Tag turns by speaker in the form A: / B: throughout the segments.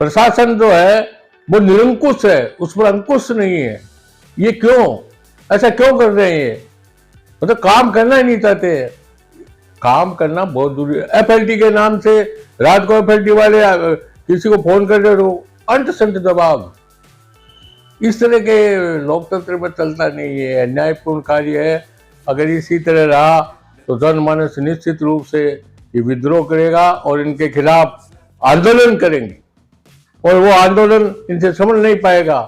A: प्रशासन जो है वो निरंकुश है, उस पर अंकुश नहीं है। ये क्यों, ऐसा क्यों कर रहे हैं ये? मतलब काम करना ही नहीं चाहते हैं। काम करना बहुत जरूरी है। एफएलटी के नाम से रात को एफएलटी वाले किसी को फोन कर रहे हो, अंत संत दबाव। इस तरह के लोकतंत्र में चलता नहीं है, अन्यायपूर्ण कार्य है। अगर इसी तरह रहा तो जनमानस निश्चित रूप से ये विद्रोह करेगा और इनके खिलाफ आंदोलन करेंगे, और वो आंदोलन इनसे समझ नहीं पाएगा।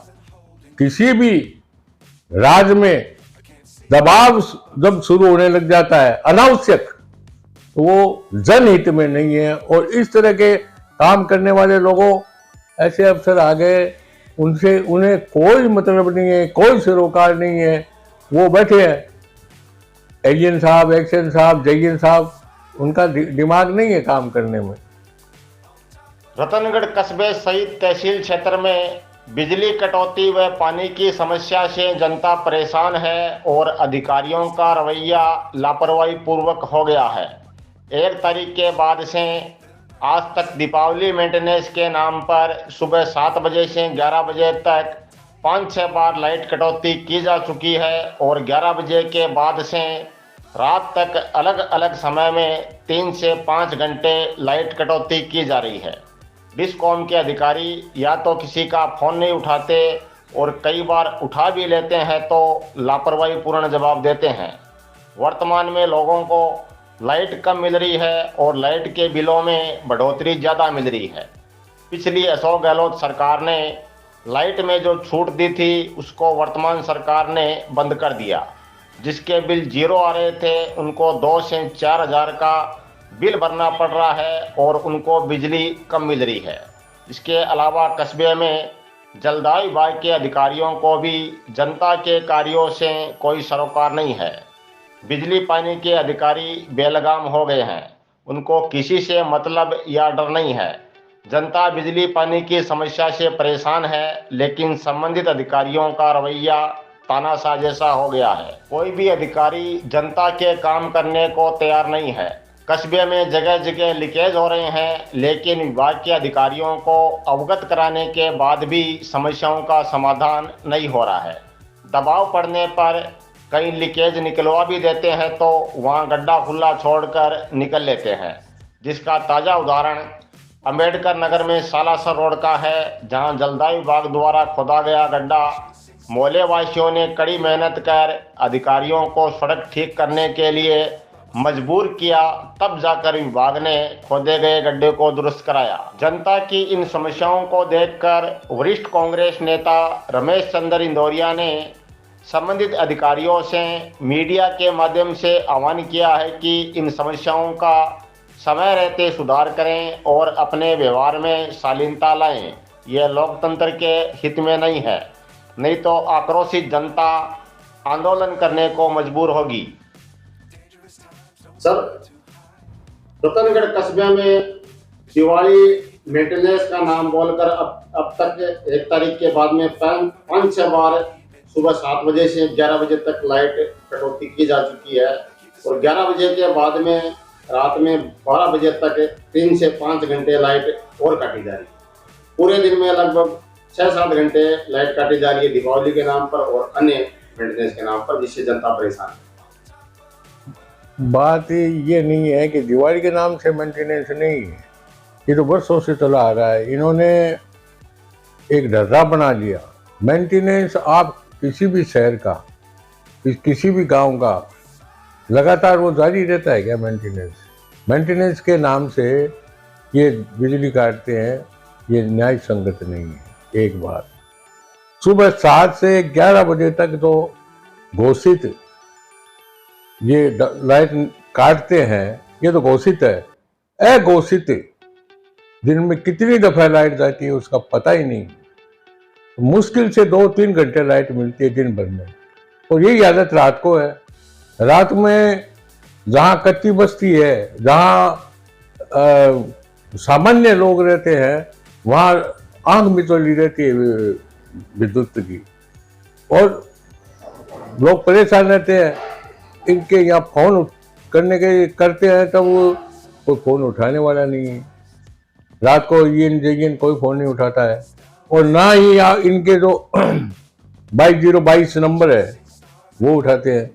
A: किसी भी राज्य में दबाव जब शुरू होने लग जाता है अनावश्यक, तो वो जनहित में नहीं है। और इस तरह के काम करने वाले लोगों, ऐसे अफसर आ गए, उनसे उन्हें कोई मतलब नहीं है, कोई सरोकार नहीं है। वो बैठे हैं, एजेंट साहब, एक्शन साहब, जयन साहब, उनका दिमाग नहीं है काम करने में।
B: रतनगढ़ कस्बे सहित तहसील क्षेत्र में बिजली कटौती व पानी की समस्या से जनता परेशान है और अधिकारियों का रवैया लापरवाही पूर्वक हो गया है। 1 तारीख के बाद से आज तक दीपावली मेंटेनेंस के नाम पर सुबह 7 बजे से 11 बजे तक 5-6 बार लाइट कटौती की जा चुकी है और 11 बजे के बाद से रात तक अलग अलग समय में 3 से 5 घंटे लाइट कटौती की जा रही है। डिस्कॉम के अधिकारी या तो किसी का फ़ोन नहीं उठाते और कई बार उठा भी लेते हैं तो लापरवाही पूर्ण जवाब देते हैं। वर्तमान में लोगों को लाइट कम मिल रही है और लाइट के बिलों में बढ़ोतरी ज़्यादा मिल रही है। पिछली अशोक गहलोत सरकार ने लाइट में जो छूट दी थी उसको वर्तमान सरकार ने बंद कर दिया। जिसके बिल 0 आ रहे थे उनको 2 से 4 हज़ार का बिल भरना पड़ रहा है और उनको बिजली कम मिल रही है। इसके अलावा कस्बे में जलदाय विभाग के अधिकारियों को भी जनता के कार्यों से कोई सरोकार नहीं है। बिजली पानी के अधिकारी बेलगाम हो गए हैं, उनको किसी से मतलब या डर नहीं है। जनता बिजली पानी की समस्या से परेशान है, लेकिन संबंधित अधिकारियों का रवैया तानाशाह जैसा हो गया है। कोई भी अधिकारी जनता के काम करने को तैयार नहीं है। कस्बे में जगह जगह लीकेज हो रहे हैं, लेकिन विभाग के अधिकारियों को अवगत कराने के बाद भी समस्याओं का समाधान नहीं हो रहा है। दबाव पड़ने पर कहीं लीकेज निकलवा भी देते हैं तो वहां गड्ढा खुला छोड़कर निकल लेते हैं, जिसका ताज़ा उदाहरण अंबेडकर नगर में सालासर रोड का है, जहां जलदाय विभाग द्वारा खोदा गया गड्ढा मोहल्ले वासियों ने कड़ी मेहनत कर अधिकारियों को सड़क ठीक करने के लिए मजबूर किया, तब जाकर विभाग ने खोदे गए गड्ढे को दुरुस्त कराया। जनता की इन समस्याओं को देखकर वरिष्ठ कांग्रेस नेता रमेश चंद्र इंदौरिया ने संबंधित अधिकारियों से मीडिया के माध्यम से आह्वान किया है कि इन समस्याओं का समय रहते सुधार करें और अपने व्यवहार में शालीनता लाएं। यह लोकतंत्र के हित में नहीं है, नहीं तो आक्रोशित जनता आंदोलन करने को मजबूर होगी।
C: सर, रतनगढ़ कस्बे में दिवाली मेंटेनेंस का नाम बोलकर अब तक 1 तारीख के बाद में 5-6 बार सुबह 7 बजे से 11 बजे तक लाइट कटौती की जा चुकी है और 11 बजे के बाद में रात में 12 बजे तक 3 से 5 घंटे लाइट और काटी जा रही है। पूरे दिन में लगभग 6-7 घंटे लाइट काटी जा रही है दीपावली के नाम पर और अन्य मेंटेनेंस के नाम पर, जिससे जनता परेशान है।
A: बात ये नहीं है कि दिवाली के नाम से मेंटेनेंस नहीं है, ये तो वर्षों से चला आ रहा है। इन्होंने एक ढर्रा बना लिया। मेंटेनेंस आप किसी भी शहर का, किसी भी गांव का लगातार वो जारी रहता है क्या? मेंटेनेंस के नाम से ये बिजली काटते हैं, ये न्याय संगत नहीं है। एक बात, सुबह 7 से 11 बजे तक तो घोषित ये लाइट काटते हैं, ये तो घोषित है। अघोषित दिन में कितनी दफा लाइट जाती है उसका पता ही नहीं। मुश्किल से 2-3 घंटे लाइट मिलती है दिन भर में, और यही आदत रात को है। रात में जहाँ कच्ची बस्ती है, जहाँ सामान्य लोग रहते हैं, वहाँ आंख मिचौली रहती है विद्युत की, और लोग परेशान रहते हैं। इनके यहाँ फोन करने के करते हैं तब वो कोई फ़ोन उठाने वाला नहीं है। रात को इन कोई फोन नहीं उठाता है, और ना ही इनके जो 2222 नंबर है वो उठाते हैं,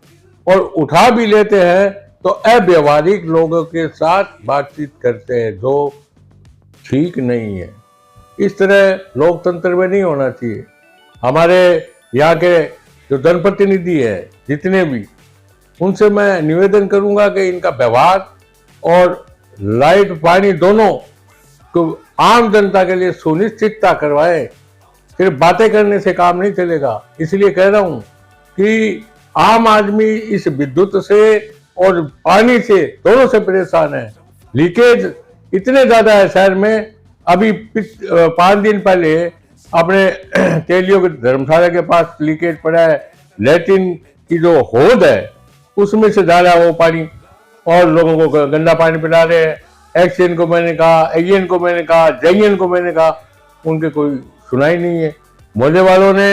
A: और उठा भी लेते हैं तो अव्यवहारिक लोगों के साथ बातचीत करते हैं, जो ठीक नहीं है। इस तरह लोकतंत्र में नहीं होना चाहिए। हमारे यहाँ के जो जनप्रतिनिधि है जितने भी, उनसे मैं निवेदन करूंगा कि इनका व्यवहार और लाइट पानी दोनों को आम जनता के लिए सुनिश्चितता करवाए। सिर्फ बातें करने से काम नहीं चलेगा। इसलिए कह रहा हूं कि आम आदमी इस विद्युत से और पानी से दोनों से परेशान है। लीकेज इतने ज्यादा है शहर में। अभी 5 दिन पहले अपने तेलियों के धर्मशाला के पास लीकेज पड़ा है। लैट्रिन की जो होद है उसमें से जा रहा है वो पानी, और लोगों को गंदा पानी पिला रहे हैं। एक्सएन को मैंने कहा, एन को मैंने कहा, जेएन को मैंने कहा, उनके कोई सुनाई नहीं है। मोहल्ले वालों ने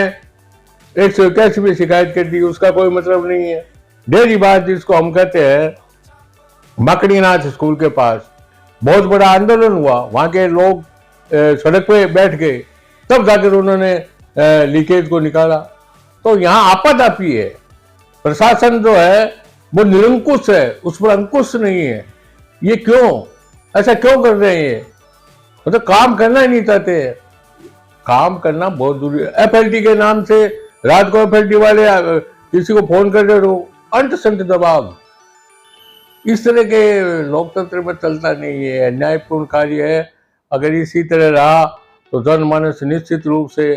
A: 181 पे शिकायत कर दी, उसका कोई मतलब नहीं है। डेरी बात जिसको हम कहते हैं, मकड़ीनाथ स्कूल के पास बहुत बड़ा आंदोलन हुआ। वहां के लोग सड़क पे बैठ गए, तब जाकर उन्होंने लीकेज को निकाला। तो यहाँ आपाधापी है। प्रशासन जो है वो निरंकुश है, उस पर अंकुश नहीं है। ये क्यों, ऐसा क्यों कर रहे हैं? मतलब काम करना ही नहीं चाहते। काम करना बहुत जरूरी है। एफएलटी के नाम से रात को एफएलटी वाले किसी को फोन कर रहे हो, अंत संत दबाव। इस तरह के लोकतंत्र में चलता नहीं है, अन्यायपूर्ण कार्य है। अगर इसी तरह रहा तो जनमानस निश्चित रूप से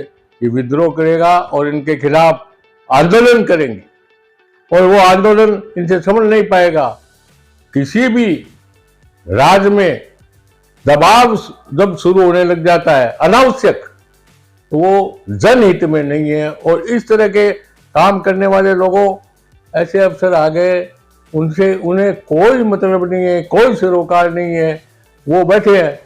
A: ये विद्रोह करेगा और इनके खिलाफ आंदोलन करेंगे, और वो आंदोलन इनसे समझ नहीं पाएगा। किसी भी राज्य में दबाव जब शुरू होने लग जाता है अनावश्यक, तो वो जनहित में नहीं है। और इस तरह के काम करने वाले लोगों, ऐसे अफसर आ गए, उनसे उन्हें कोई मतलब नहीं है, कोई सरोकार नहीं है। वो बैठे हैं,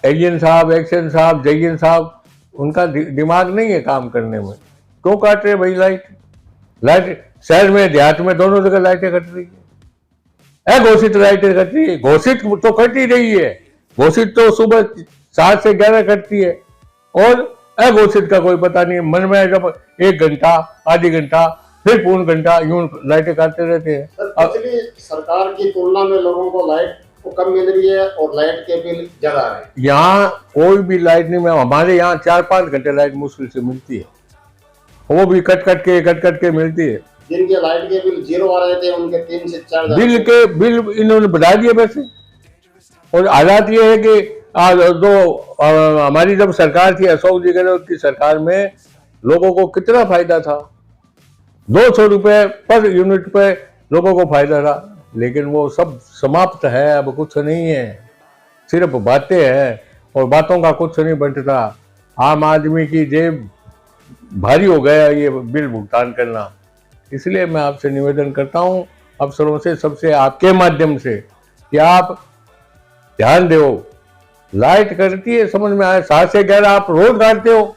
A: एन साहब, एक्शन साहब, जेएन साहब, उनका दिमाग नहीं है काम करने में। क्यों काट रहे भाई लाइट? शहर में देहात में दोनों जगह लाइटें कट रही है। अघोषित लाइटें कट रही है। घोषित तो कट ही रही है। घोषित तो सुबह 7 से 11 कटती है, और अघोषित का कोई पता नहीं है। मन में जब 1 घंटा, आधी घंटा, फिर पूर्ण घंटा यूं लाइटें काटते रहते हैं।
C: पिछली सरकार की तुलना में लोगों को लाइट को कम मिल रही है और लाइट के बिल ज्यादा आ रहे हैं।
A: यहाँ कोई भी लाइट नहीं, हमारे यहाँ 4-5 घंटे लाइट मुश्किल से मिलती है, वो भी कट कट के मिलती है।
C: जिनके लाइट के बिल 0 आ रहे थे, उनके 3 से 4
A: बिल इन्होंने बढ़ा दिए वैसे। और हालात ये है कि जो हमारी जब सरकार थी, अशोक जी गहलोत की सरकार में, लोगों को कितना फायदा था। 200 रुपए पर यूनिट पे लोगों को फायदा था। लेकिन वो सब समाप्त है, अब कुछ नहीं है, सिर्फ बातें हैं, और बातों का कुछ नहीं बनता। आम आदमी की जेब भारी हो गया ये बिल भुगतान करना। इसलिए मैं आपसे निवेदन करता हूं, अफसरों से, सबसे, आपके माध्यम से, कि आप ध्यान दो। लाइट करती है, समझ में आए, 7 से 11 आप रोज काटते हो।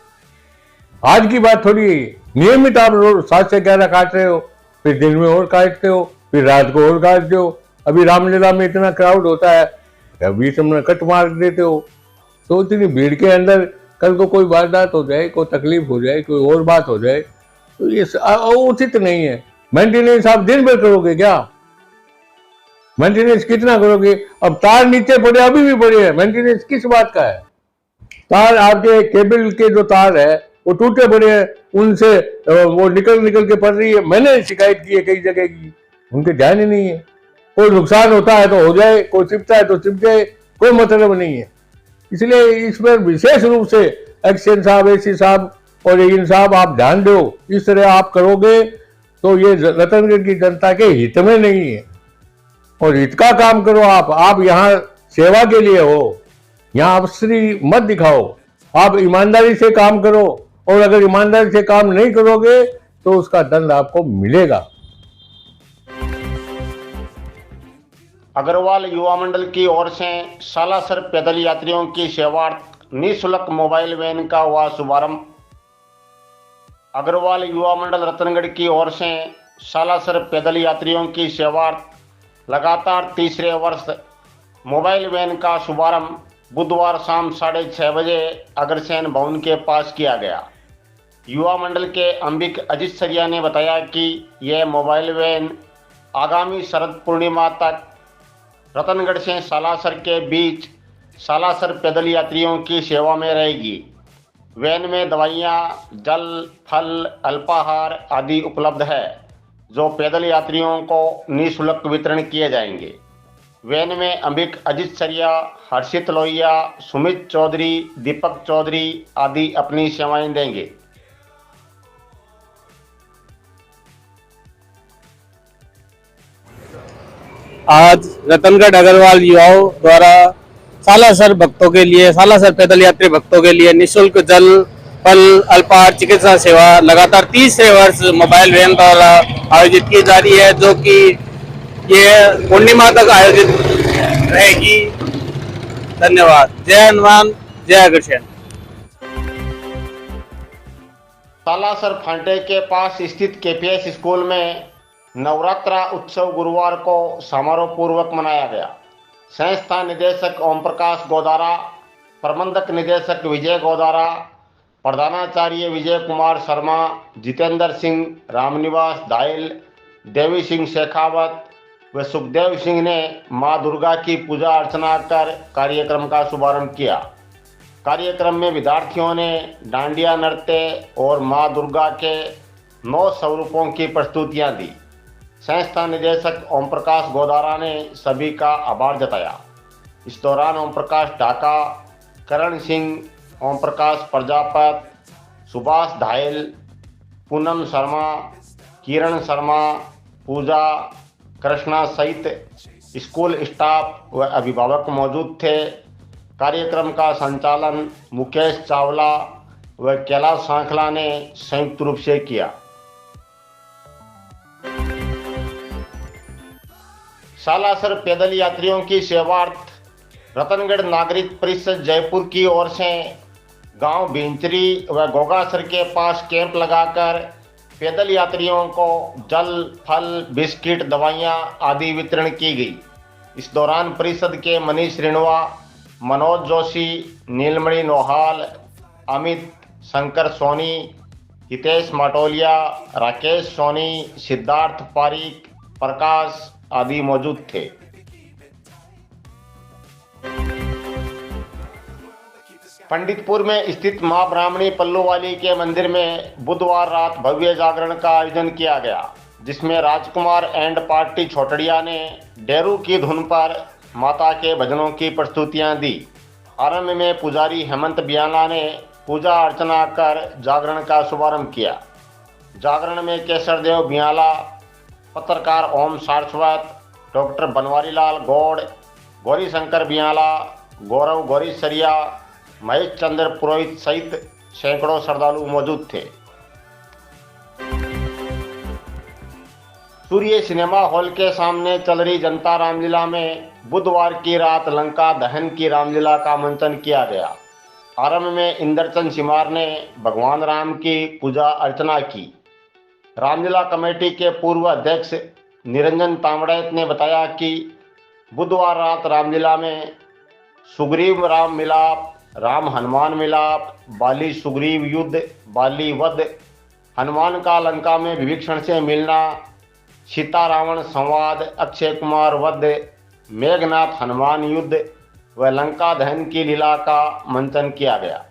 A: आज की बात थोड़ी है, नियमित आप रोज 7 से 11 काट रहे हो, फिर दिन में और काटते हो, फिर रात को और काटते हो। अभी रामलीला में इतना क्राउड होता है, अभी तुमने कट मार देते हो। तो इतनी भीड़ के अंदर कल को कोई वारदात हो जाए, कोई तकलीफ हो जाए, कोई और बात हो जाए, तो ये उचित नहीं है। मेंटेनेंस आप दिन भर करोगे क्या? मेंटेनेंस कितना करोगे? अब तार नीचे पड़े, अभी भी पड़े हैं, मेंटेनेंस किस बात का है? तार आपके केबल के जो तार है वो टूटे पड़े हैं, उनसे वो निकल के पड़ रही है। मैंने शिकायत की है कई जगह की, उनके ध्यान ही नहीं है। कोई नुकसान होता है तो हो जाए, कोई चिपता है तो चिप जाए, कोई मतलब नहीं है। इसलिए इस पर विशेष रूप से एक्शन साहब, एसी साहब और इन साहब आप ध्यान दो। इस तरह आप करोगे तो ये रतनगढ़ की जनता के हित में नहीं है, और हित का काम करो। आप यहाँ सेवा के लिए हो, यहाँ अफसरी मत दिखाओ। आप ईमानदारी से काम करो, और अगर ईमानदारी से काम नहीं करोगे तो उसका दंड आपको मिलेगा।
B: अग्रवाल युवा मंडल की ओर से सालासर पैदल यात्रियों की सेवार्थ निःशुल्क मोबाइल वैन का हुआ शुभारंभ। अग्रवाल युवा मंडल रतनगढ़ की ओर से सालासर पैदल यात्रियों की सेवार्थ लगातार तीसरे वर्ष मोबाइल वैन का शुभारंभ बुधवार शाम 6:30 बजे अग्रसेन भवन के पास किया गया। युवा मंडल के अंबिक अजित सरिया ने बताया कि यह मोबाइल वैन आगामी शरद पूर्णिमा तक रतनगढ़ से सालासर के बीच सालासर पैदल यात्रियों की सेवा में रहेगी। वैन में दवाइयाँ, जल, फल, अल्पाहार आदि उपलब्ध है, जो पैदल यात्रियों को निःशुल्क वितरण किए जाएंगे। वैन में अंबिक अजित सरिया, हर्षित लोहिया, सुमित चौधरी, दीपक चौधरी आदि अपनी सेवाएं देंगे।
D: आज रतनगढ़ अग्रवाल युवाओं द्वारा सालासर भक्तों के लिए, सालासर पैदल यात्री भक्तों के लिए निःशुल्क जल, फल, अल्पाहार चिकित्सा सेवा लगातार 30 वर्ष मोबाइल वैन द्वारा आयोजित की जा रही है, जो कि ये पूर्णिमा तक आयोजित रहेगी। धन्यवाद। जय हनुमान, जय अग्रसेन।
B: सालासर फांटे के पास स्थित केपीएस स्कूल में नवरात्रा उत्सव गुरुवार को समारोह पूर्वक मनाया गया। संस्था निदेशक ओम प्रकाश गोदारा, प्रबंधक निदेशक विजय गोदारा, प्रधानाचार्य विजय कुमार शर्मा, जितेंद्र सिंह, रामनिवास दाइल, देवी सिंह शेखावत व सुखदेव सिंह ने मां दुर्गा की पूजा अर्चना कर कार्यक्रम का शुभारंभ किया। कार्यक्रम में विद्यार्थियों ने डांडिया नृत्य और मां दुर्गा के 9 स्वरूपों की प्रस्तुतियां दी। संस्था निदेशक ओम प्रकाश गोदारा ने सभी का आभार जताया। इस दौरान ओम प्रकाश ढाका, करण सिंह, ओम प्रकाश प्रजापत, सुभाष धायल, पूनम शर्मा, किरण शर्मा, पूजा, कृष्णा सहित स्कूल स्टाफ व अभिभावक मौजूद थे। कार्यक्रम का संचालन मुकेश चावला व कैलाश सांखला ने संयुक्त रूप से किया। सालासर पैदल यात्रियों की सेवार्थ रतनगढ़ नागरिक परिषद जयपुर की ओर से गांव भिंचरी व गोगासर के पास कैंप लगाकर पैदल यात्रियों को जल, फल, बिस्किट, दवाइयां आदि वितरण की गई। इस दौरान परिषद के मनीष रिणवा, मनोज जोशी, नीलमणि नोहाल, अमित, शंकर सोनी, हितेश माटोलिया, राकेश सोनी, सिद्धार्थ पारिक, प्रकाश आदि मौजूद थे। पंडितपुर में स्थित मां ब्राह्मणी पल्लूवाली के मंदिर में बुधवार रात भव्य जागरण का आयोजन किया गया, जिसमें राजकुमार एंड पार्टी छोटड़िया ने डेरू की धुन पर माता के भजनों की प्रस्तुतियां दी। आरंभ में पुजारी हेमंत बियाला ने पूजा अर्चना कर जागरण का शुभारंभ किया। जागरण में केसरदेव बियाला, पत्रकार ओम सारस्वत, डॉक्टर बनवारी लाल गौड़, गौरी शंकर बियाला, गौरव गौरी सरिया, महेश चंद्र पुरोहित सहित सैकड़ों श्रद्धालु मौजूद थे। सूर्य सिनेमा हॉल के सामने चल रही जनता रामलीला में बुधवार की रात लंका दहन की रामलीला का मंचन किया गया। आरंभ में इंद्रचंद सिमार ने भगवान राम की पूजा अर्चना की। रामलीला कमेटी के पूर्व अध्यक्ष निरंजन तांबड़े ने बताया कि बुधवार रात रामलीला में सुग्रीव राम मिलाप, राम हनुमान मिलाप, बाली सुग्रीव युद्ध, बाली वध, हनुमान का लंका में विभीषण से मिलना, सीता रावण संवाद, अक्षय कुमार वध, मेघनाथ हनुमान युद्ध व लंका दहन की लीला का मंचन किया गया।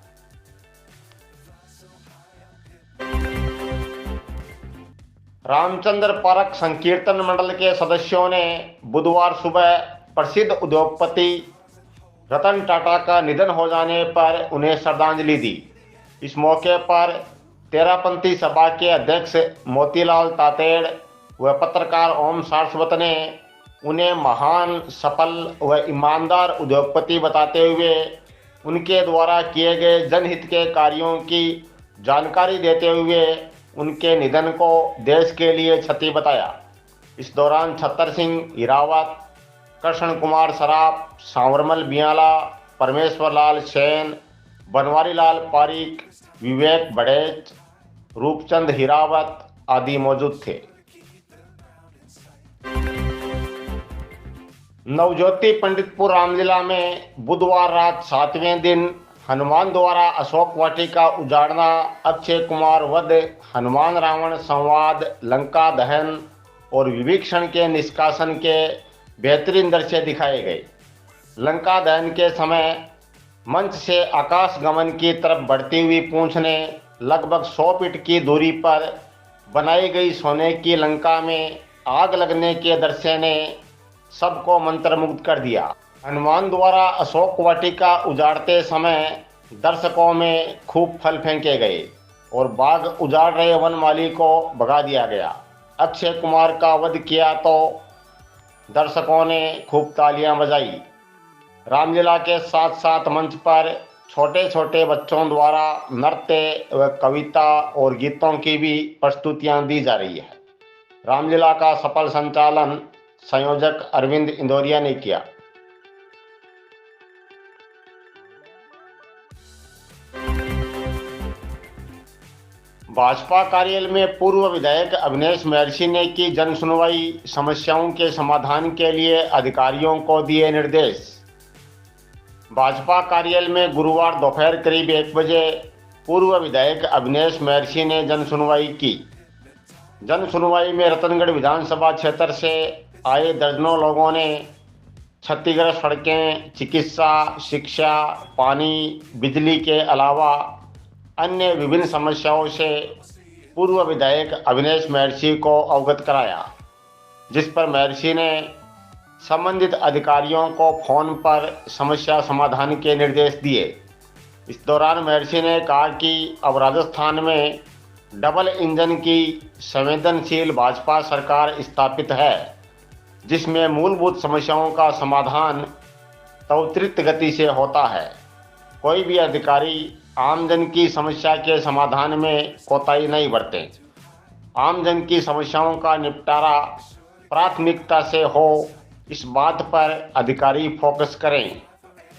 B: रामचंद्र पार्क संकीर्तन मंडल के सदस्यों ने बुधवार सुबह प्रसिद्ध उद्योगपति रतन टाटा का निधन हो जाने पर उन्हें श्रद्धांजलि दी। इस मौके पर तेरापंथी सभा के अध्यक्ष मोतीलाल तातेड़ व पत्रकार ओम सारस्वत ने उन्हें महान, सफल व ईमानदार उद्योगपति बताते हुए उनके द्वारा किए गए जनहित के कार्यों की जानकारी देते हुए उनके निधन को देश के लिए क्षति बताया। इस दौरान छतर सिंह हिरावत, कृष्ण कुमार सराफ, सांवरमल बियाला, परमेश्वर लाल सेन, बनवारी लाल पारिक, विवेक बड़ेच, रूपचंद हिरावत आदि मौजूद थे। नवज्योति पंडितपुर रामलीला में बुधवार रात 7वें दिन हनुमान द्वारा अशोक वाटिका उजाड़ना, अक्षय कुमार वध, हनुमान रावण संवाद, लंका दहन और विभीषण के निष्कासन के बेहतरीन दृश्य दिखाए गए। लंका दहन के समय मंच से आकाश गमन की तरफ बढ़ती हुई पूंछ ने लगभग 100 फीट की दूरी पर बनाई गई सोने की लंका में आग लगने के दृश्य ने सबको मंत्रमुग्ध कर दिया। हनुमान द्वारा अशोक वाटिका उजाड़ते समय दर्शकों में खूब फल फेंके गए और बाग उजाड़ रहे वनमाली को भगा दिया गया। अक्षय कुमार का वध किया तो दर्शकों ने खूब तालियां बजाई। रामलीला के साथ साथ मंच पर छोटे छोटे बच्चों द्वारा नृत्य व कविता और गीतों की भी प्रस्तुतियां दी जा रही है। रामलीला का सफल संचालन संयोजक अरविंद इंदौरिया ने किया। भाजपा कार्यालय में पूर्व विधायक अविनेश महर्षि ने की जन सुनवाई, समस्याओं के समाधान के लिए अधिकारियों को दिए निर्देश। भाजपा कार्यालय में गुरुवार दोपहर करीब 1 बजे पूर्व विधायक अविनेश महर्षि ने जन सुनवाई की। जन सुनवाई में रतनगढ़ विधानसभा क्षेत्र से आए दर्जनों लोगों ने क्षतिग्रस्त सड़कें, चिकित्सा, शिक्षा, पानी, बिजली के अलावा अन्य विभिन्न समस्याओं से पूर्व विधायक अविनेश महर्षि को अवगत कराया, जिस पर महर्षि ने संबंधित अधिकारियों को फोन पर समस्या समाधान के निर्देश दिए। इस दौरान महर्षि ने कहा कि अब राजस्थान में डबल इंजन की संवेदनशील भाजपा सरकार स्थापित है, जिसमें मूलभूत समस्याओं का समाधान त्वरित गति से होता है। कोई भी अधिकारी आमजन की समस्या के समाधान में कोताही नहीं बरते। आमजन की समस्याओं का निपटारा प्राथमिकता से हो, इस बात पर अधिकारी फोकस करें।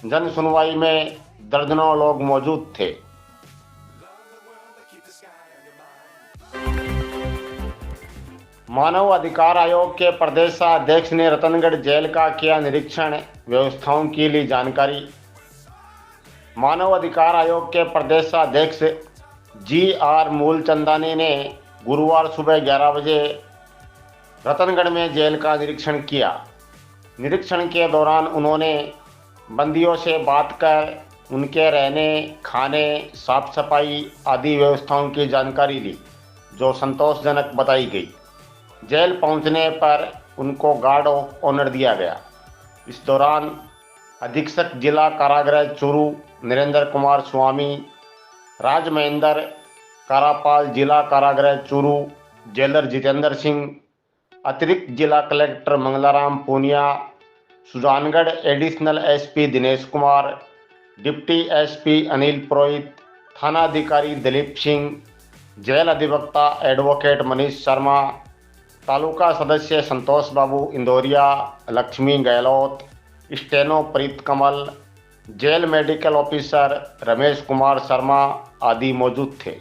B: जन सुनवाई में दर्जनों लोग मौजूद थे। मानव अधिकार आयोग के प्रदेशाध्यक्ष ने रतनगढ़ जेल का किया निरीक्षण, व्यवस्थाओं की ली जानकारी। मानव अधिकार आयोग के प्रदेशाध्यक्ष GR मूलचंदानी ने गुरुवार सुबह 11 बजे रतनगढ़ में जेल का निरीक्षण किया। निरीक्षण के दौरान उन्होंने बंदियों से बात कर उनके रहने, खाने, साफ सफाई आदि व्यवस्थाओं की जानकारी ली, जो संतोषजनक बताई गई। जेल पहुंचने पर उनको गार्ड ऑफ ऑनर दिया गया। इस दौरान अधीक्षक जिला कारागृह चूरू नरेंद्र कुमार स्वामी, राज महेंद्र कारापाल जिला कारागृह चूरू जेलर जितेंद्र सिंह, अतिरिक्त जिला collector Mangalaram Poonia, Sujangarh additional SP Dinesh Kumar, deputy SP Anil Purohit, थानाधिकारी दिलीप सिंह, जेल अधिवक्ता एडवोकेट मनीष शर्मा, तालुका सदस्य Santosh Babu Indoria, Lakshmi Gehlot, steno Preet Kamal, jail medical officer Ramesh Kumar Sharma आदि मौजूद थे।